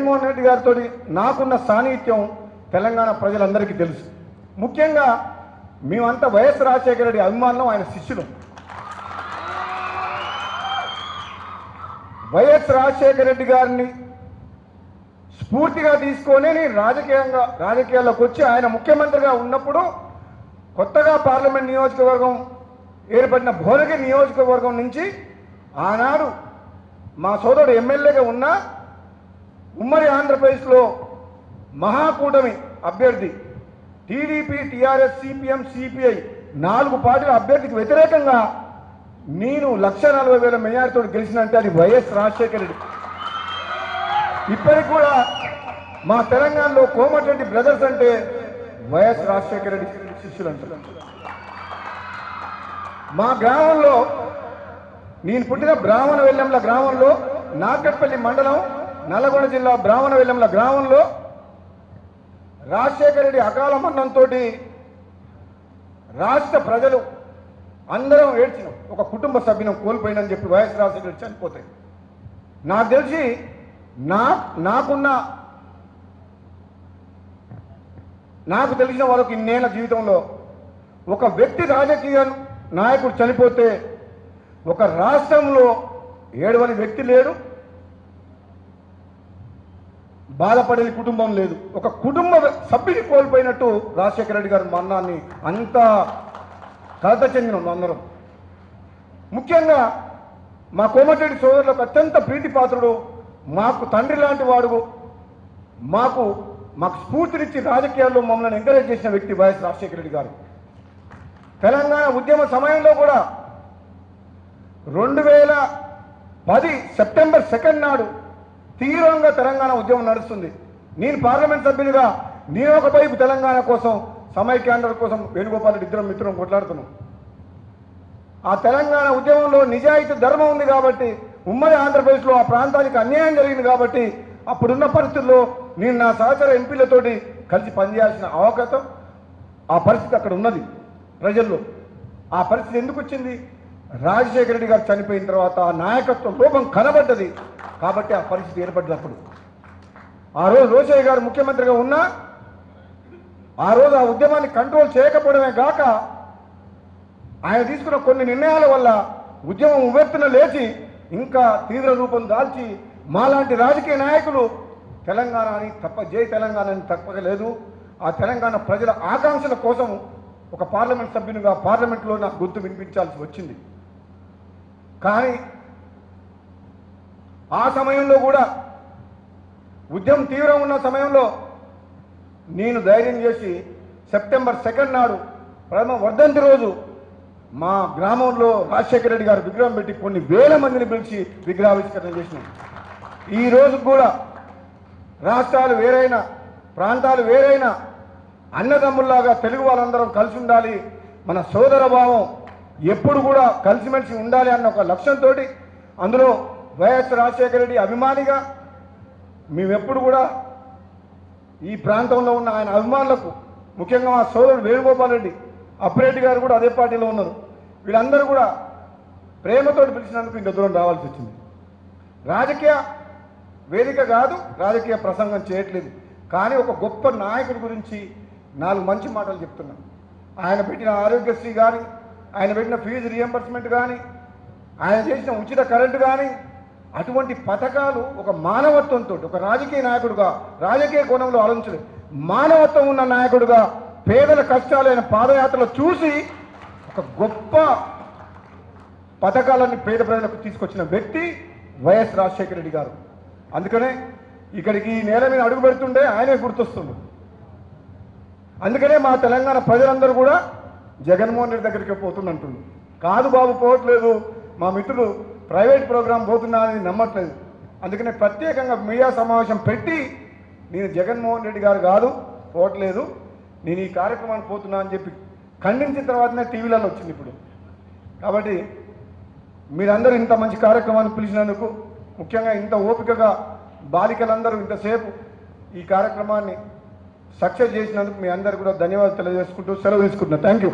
జగన్మోహన్ రెడ్డి గారితో నాకున్న సాన్నిహిత్యం తెలంగాణ ప్రజలందరికీ తెలుసు. ముఖ్యంగా మేమంతా వైఎస్ రాజశేఖర రెడ్డి అభిమానులం, ఆయన శిష్యులు. వైఎస్ రాజశేఖర రెడ్డి గారిని స్ఫూర్తిగా తీసుకొని నేను రాజకీయాల్లోకి వచ్చి ఆయన ముఖ్యమంత్రిగా ఉన్నప్పుడు కొత్తగా పార్లమెంట్ నియోజకవర్గం ఏర్పడిన భువనగిరి నియోజకవర్గం నుంచి ఆనాడు మా సోదరుడు ఎమ్మెల్యేగా ఉన్న ఉమ్మడి ఆంధ్రప్రదేశ్లో మహాకూటమి అభ్యర్థి టీడీపీ, టీఆర్ఎస్, సిపిఎం, సిపిఐ 4 పార్టీల అభ్యర్థికి వ్యతిరేకంగా నేను 1,40,000 మెజారిటీతో గెలిచినంటే అది వైఎస్ రాజశేఖర రెడ్డి. ఇప్పటికి కూడా మా తెలంగాణలో కోమటిరెడ్డి బ్రదర్స్ అంటే వైఎస్ రాజశేఖర రెడ్డి శిష్యులు అంటారు. మా గ్రామంలో నేను పుట్టిన బ్రాహ్మణ వెల్లెంల గ్రామంలో నాగట్పల్లి మండలం నల్గొండ జిల్లా బ్రాహ్మణ వెల్లెంల గ్రామంలో రాజశేఖర రెడ్డి అకాల మరణంతో రాష్ట్ర ప్రజలు అందరం ఏడ్చినాం. ఒక కుటుంబ సభ్యునం కోల్పోయిందని చెప్పి వైఎస్ రాజశేఖర రెడ్డి చనిపోతే నాకు తెలిసి నాకు తెలిసిన వాళ్ళకి ఇన్నేళ్ల జీవితంలో ఒక వ్యక్తి రాజకీయ నాయకుడు చనిపోతే ఒక రాష్ట్రంలో ఏడవని వ్యక్తి లేడు, బాధపడని కుటుంబం లేదు. ఒక కుటుంబ సభ్యుని కోల్పోయినట్టు రాజశేఖర రెడ్డి గారి మరణాన్ని అంత కలత చెందిన అందరం. ముఖ్యంగా మా కోమటిరెడ్డి సోదరులకు అత్యంత ప్రీతిపాత్రుడు, మాకు తండ్రి లాంటి వాడు, మాకు స్ఫూర్తినిచ్చి రాజకీయాల్లో మమ్మల్ని ఎంకరేజ్ చేసిన వ్యక్తి వైఎస్ రాజశేఖర రెడ్డి గారు. తెలంగాణ ఉద్యమ సమయంలో కూడా 2010 సెప్టెంబర్ 2 నాడు తీవ్రంగా తెలంగాణ ఉద్యమం నడుస్తుంది. నేను పార్లమెంట్ సభ్యునిగా నేను ఒకవైపు తెలంగాణ కోసం, సమైక్యాంధ్ర కోసం వేణుగోపాల్ రెడ్డి ఇద్దరం మిత్రం కొట్లాడుతున్నాం. ఆ తెలంగాణ ఉద్యమంలో నిజాయితీ ధర్మం ఉంది కాబట్టి, ఉమ్మడి ఆంధ్రప్రదేశ్లో ఆ ప్రాంతానికి అన్యాయం జరిగింది కాబట్టి అప్పుడున్న పరిస్థితుల్లో నేను నా సహచర ఎంపీలతోటి కలిసి పనిచేయాల్సిన అవకాశం, ఆ పరిస్థితి అక్కడ ఉన్నది ప్రజల్లో. ఆ పరిస్థితి ఎందుకు వచ్చింది? రాజశేఖర రెడ్డి గారు చనిపోయిన తర్వాత ఆ నాయకత్వం లోపం కనబడ్డది కాబట్టి ఆ పరిస్థితి ఏర్పడ్డప్పుడు. ఆ రోజు రోషయ్య గారు ముఖ్యమంత్రిగా ఉన్నా ఆ రోజు ఆ ఉద్యమాన్ని కంట్రోల్ చేయకపోవడమే గాక ఆయన తీసుకున్న కొన్ని నిర్ణయాల వల్ల ఉద్యమం ఉవ్వెత్తున లేచి ఇంకా తీవ్ర రూపం దాల్చి మాలాంటి రాజకీయ నాయకులు తెలంగాణని జై తెలంగాణని తప్పలేదు. ఆ తెలంగాణ ప్రజల ఆకాంక్షల కోసం ఒక పార్లమెంట్ సభ్యునిగా పార్లమెంట్లో నాకు గొంతు వినిపించాల్సి వచ్చింది. కానీ ఆ సమయంలో కూడా ఉద్యమం తీవ్రం ఉన్న సమయంలో నేను ధైర్యం చేసి సెప్టెంబర్ 2 నాడు ప్రథమ వర్ధంతి రోజు మా గ్రామంలో రాజశేఖర రెడ్డి గారు విగ్రహం పెట్టి కొన్ని వేల మందిని పిలిచి విగ్రహావిష్కరణ చేసినాం. ఈ రోజు కూడా రాష్ట్రాలు వేరైనా, ప్రాంతాలు వేరైనా అన్నదమ్ముల్లాగా తెలుగు వాళ్ళందరం కలిసి ఉండాలి, మన సోదర భావం ఎప్పుడు కూడా కలిసిమెలిసి ఉండాలి అన్న ఒక లక్ష్యంతో అందులో వైఎస్ రాజశేఖర రెడ్డి అభిమానిగా మేమెప్పుడు కూడా ఈ ప్రాంతంలో ఉన్న ఆయన అభిమానులకు, ముఖ్యంగా మా సోదరుడు వేణుగోపాల్ రెడ్డి, అప్పిరెడ్డి గారు కూడా అదే పార్టీలో ఉన్నారు, వీళ్ళందరూ కూడా ప్రేమతో పిలిచినందుకు ఇంత దూరం రావాల్సి వచ్చింది. రాజకీయ వేదిక కాదు, రాజకీయ ప్రసంగం చేయట్లేదు, కానీ ఒక గొప్ప నాయకుడి గురించి 4 మంచి మాటలు చెప్తున్నాను. ఆయన పెట్టిన ఆరోగ్యశ్రీ కానీ, ఆయన పెట్టిన ఫీజు రియంబర్స్మెంట్ కానీ, ఆయన చేసిన ఉచిత కరెంటు కానీ, అటువంటి పథకాలు ఒక మానవత్వంతో, ఒక రాజకీయ నాయకుడుగా, రాజకీయ కోణంలో ఆలోచించలేదు, మానవత్వం ఉన్న నాయకుడుగా పేదల కష్టాలైన పాదయాత్రలు చూసి ఒక గొప్ప పథకాలన్నీ పేద ప్రజలకు తీసుకొచ్చిన వ్యక్తి వైఎస్ రాజశేఖర రెడ్డి గారు. అందుకనే ఇక్కడికి ఈ నేల మీద అడుగు పెడుతుండే ఆయనే గుర్తొస్తుంది. అందుకనే మా తెలంగాణ ప్రజలందరూ కూడా జగన్మోహన్ రెడ్డి దగ్గరికి పోతుందంటుంది. కాదు బాబు పోవట్లేదు, మా మిత్రులు ప్రైవేట్ ప్రోగ్రాం పోతున్నా అని నమ్మట్లేదు. అందుకనే ప్రత్యేకంగా మీడియా సమావేశం పెట్టి నేను జగన్మోహన్ రెడ్డి గారు కాదు పోవట్లేదు, నేను ఈ కార్యక్రమానికి పోతున్నా అని చెప్పి ఖండించిన తర్వాతనే టీవీలలో వచ్చింది ఇప్పుడు. కాబట్టి మీరందరూ ఇంత మంచి కార్యక్రమాన్ని పిలిచినందుకు, ముఖ్యంగా ఇంత ఓపికగా బాలికలందరూ ఇంతసేపు ఈ కార్యక్రమాన్ని సక్సెస్ చేసినందుకు మీ అందరూ కూడా ధన్యవాదాలు తెలియజేసుకుంటూ సెలవు తీసుకుంటున్నాను. Thank you.